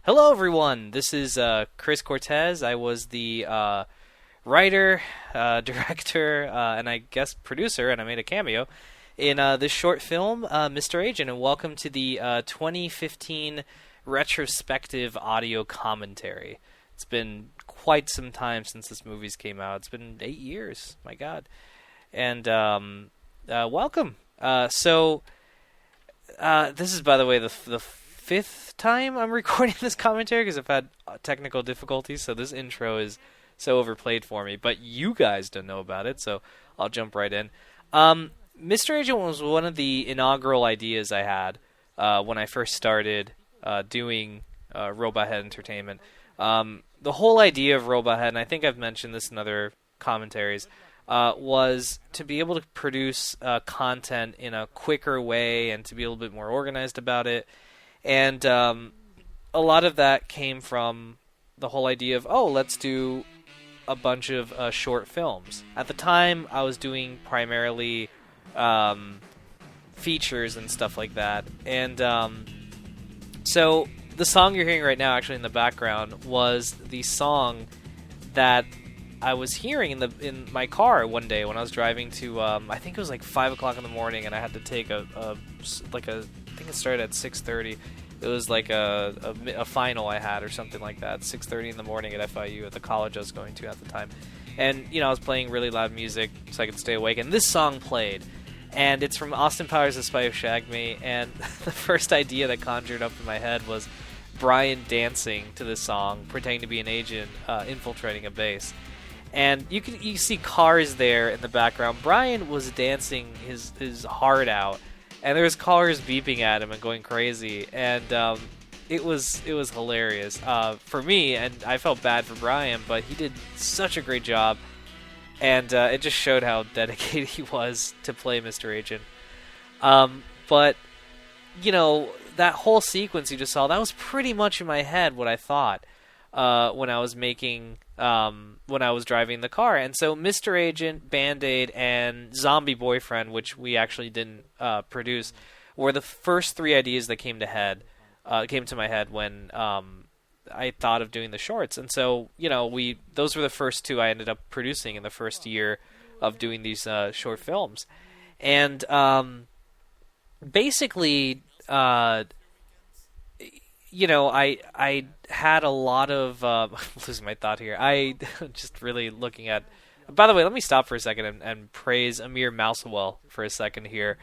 Hello, everyone. This is Chris Cortez. I was the writer, director, and I guess producer, and I made a cameo in this short film, Mr. Agent. And welcome to the 2015 retrospective audio commentary. It's been quite some time since this movie's came out. It's been 8 years. My God. And welcome. This is, by the way, the fifth time I'm recording this commentary because I've had technical difficulties, so this intro is so overplayed for me. But you guys don't know about it, so I'll jump right in. Mr. Agent was one of the inaugural ideas I had when I first started doing Robot Head Entertainment. The whole idea of Robot Head, and I think I've mentioned this in other commentaries, was to be able to produce content in a quicker way and to be a little bit more organized about it. And a lot of that came from the whole idea of, let's do a bunch of short films. At the time, I was doing primarily features and stuff like that. And so the song you're hearing right now, actually in the background, was the song that I was hearing in my car one day when I was driving to, I think it was like 5 o'clock in the morning, and I had to take I think it started at 6:30. It was like a final I had or something like that, 6:30 in the morning at FIU at the college I was going to at the time. And, I was playing really loud music so I could stay awake, and this song played. And it's from Austin Powers' The Spy Who Shagged Me, and the first idea that conjured up in my head was Brian dancing to this song, pretending to be an agent, infiltrating a base. And you see cars there in the background. Brian was dancing his heart out, and there was cars beeping at him and going crazy, and it was hilarious for me, and I felt bad for Brian, but he did such a great job, and it just showed how dedicated he was to play Mr. Agent. But that whole sequence you just saw, that was pretty much in my head what I thought when I was when I was driving the car. And so Mr. Agent, Band-Aid, and Zombie Boyfriend, which we actually didn't produce, were the first three ideas that came to my head when I thought of doing the shorts. And so, those were the first two I ended up producing in the first year of doing these short films. And basically, I had a lot of I'm losing my thought here. I just really looking at. By the way, let me stop for a second and praise Amir Mousewell for a second here,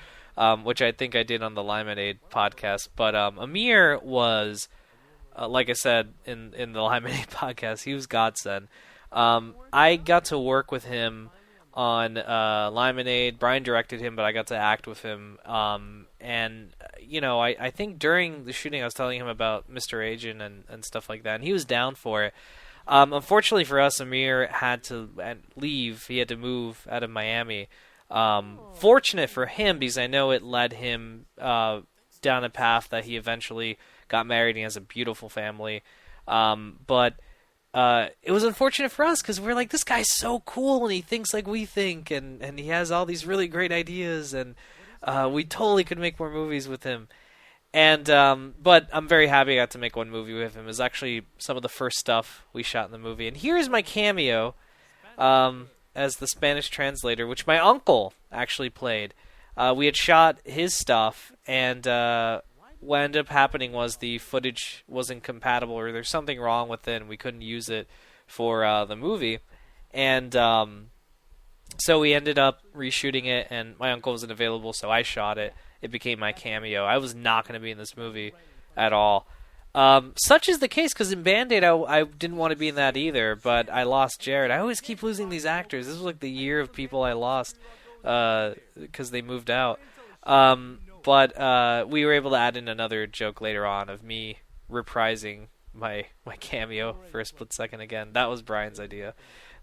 which I think I did on the Limeade podcast. But Amir was, like I said in the Limeade podcast, he was godsend. I got to work with him on Limeade. Brian directed him, but I got to act with him. And I think during the shooting I was telling him about Mr. Agent and stuff like that, and he was down for it. Unfortunately for us, Amir had to leave. He had to move out of Miami. Fortunate for him, because I know it led him down a path that he eventually got married and he has a beautiful family. But it was unfortunate for us because we're like, this guy's so cool and he thinks like we think, and he has all these really great ideas, and we totally could make more movies with him. And but I'm very happy I got to make one movie with him. It was actually some of the first stuff we shot in the movie. And here's my cameo as the Spanish translator, which my uncle actually played. We had shot his stuff, and what ended up happening was the footage wasn't compatible, or there's something wrong with it, and we couldn't use it for the movie. And so we ended up reshooting it, and my uncle wasn't available, so I shot it. It became my cameo. I was not going to be in this movie at all. Such is the case, because in Band-Aid, I didn't want to be in that either, but I lost Jared. I always keep losing these actors. This was like the year of people I lost because they moved out. But we were able to add in another joke later on of me reprising my cameo for a split second again. That was Brian's idea.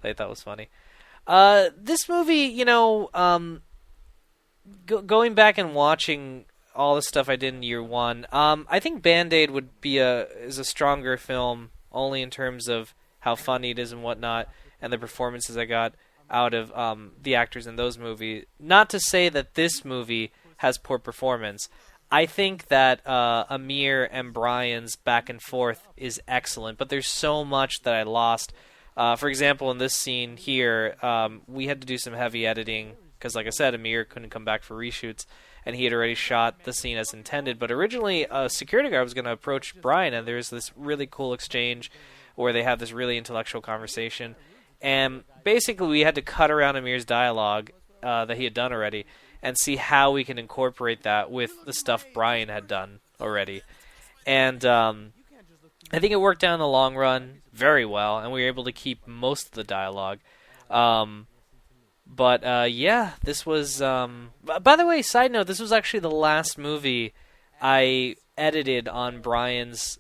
I thought was funny. This movie, going back and watching all the stuff I did in year one, I think Band-Aid is a stronger film only in terms of how funny it is and whatnot, and the performances I got out of the actors in those movies. Not to say that this movie has poor performance. I think that Amir and Brian's back and forth is excellent, but there's so much that I lost. For example, in this scene here, we had to do some heavy editing because, like I said, Amir couldn't come back for reshoots, and he had already shot the scene as intended. But originally, a security guard was going to approach Brian, and there's this really cool exchange where they have this really intellectual conversation. And basically, we had to cut around Amir's dialogue that he had done already and see how we can incorporate that with the stuff Brian had done already. And I think it worked out in the long run very well, and we were able to keep most of the dialogue. But yeah, this was... by the way, side note, this was actually the last movie I edited on Brian's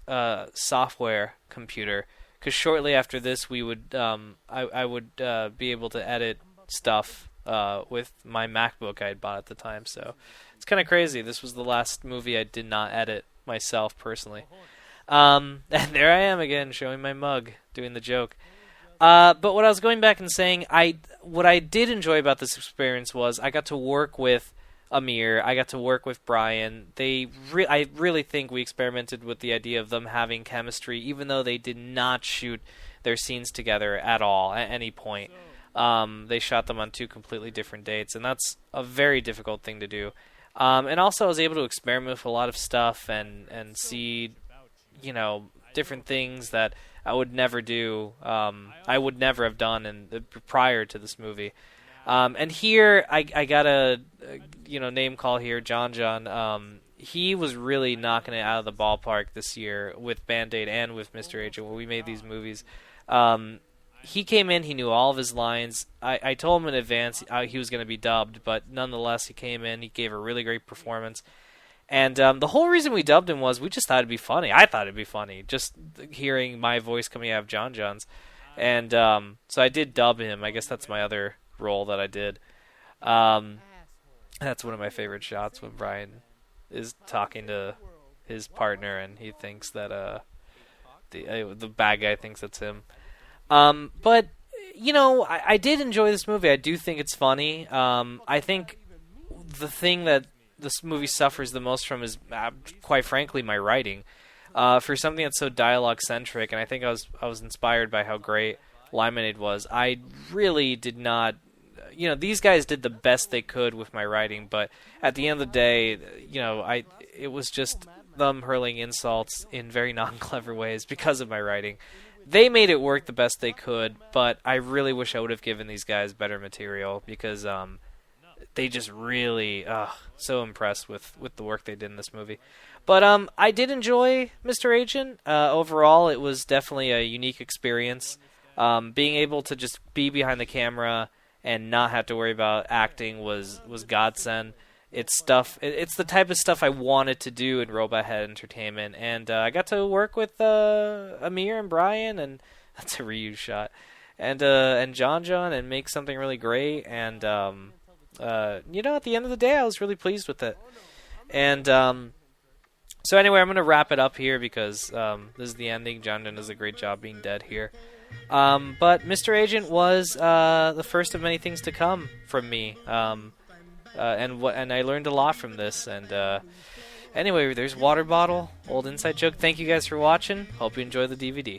software computer, because shortly after this, we would I would be able to edit stuff with my MacBook I had bought at the time. So it's kind of crazy. This was the last movie I did not edit myself personally. And there I am again, showing my mug, doing the joke. But what I was going back and saying, what I did enjoy about this experience was I got to work with Amir, I got to work with Brian. I really think we experimented with the idea of them having chemistry, even though they did not shoot their scenes together at all at any point. They shot them on two completely different dates, and that's a very difficult thing to do. And also, I was able to experiment with a lot of stuff and see, different things that I would never do. I would never have done prior to this movie. And here, I got a name call here, John. He was really knocking it out of the ballpark this year with Band-Aid and with Mr. Agent when we made these movies. He came in, he knew all of his lines. I told him in advance he was going to be dubbed, but nonetheless, he came in, he gave a really great performance. And the whole reason we dubbed him was we just thought it'd be funny. I thought it'd be funny, just hearing my voice coming out of John's. And so I did dub him. I guess that's my other role that I did. That's one of my favorite shots when Brian is talking to his partner and he thinks that the bad guy thinks it's him. But I did enjoy this movie. I do think it's funny. I think the thing that this movie suffers the most from is, quite frankly, my writing. For something that's so dialogue-centric, and I think I was inspired by how great Limonade was, I really did not... these guys did the best they could with my writing, but at the end of the day, it was just them hurling insults in very non-clever ways because of my writing. They made it work the best they could, but I really wish I would have given these guys better material because they just really so impressed with the work they did in this movie. But I did enjoy Mr. Agent. Overall, it was definitely a unique experience. Being able to just be behind the camera and not have to worry about acting was godsend. It's the type of stuff I wanted to do in Robot Head Entertainment, and I got to work with Amir and Brian, and that's a reuse shot, and John, and make something really great. And at the end of the day, I was really pleased with it. And so anyway, I'm gonna wrap it up here because this is the ending. John does a great job being dead here. But Mr. Agent was the first of many things to come from me. And I learned a lot from this. And anyway, there's Water Bottle, old inside joke. Thank you guys for watching. Hope you enjoy the DVD.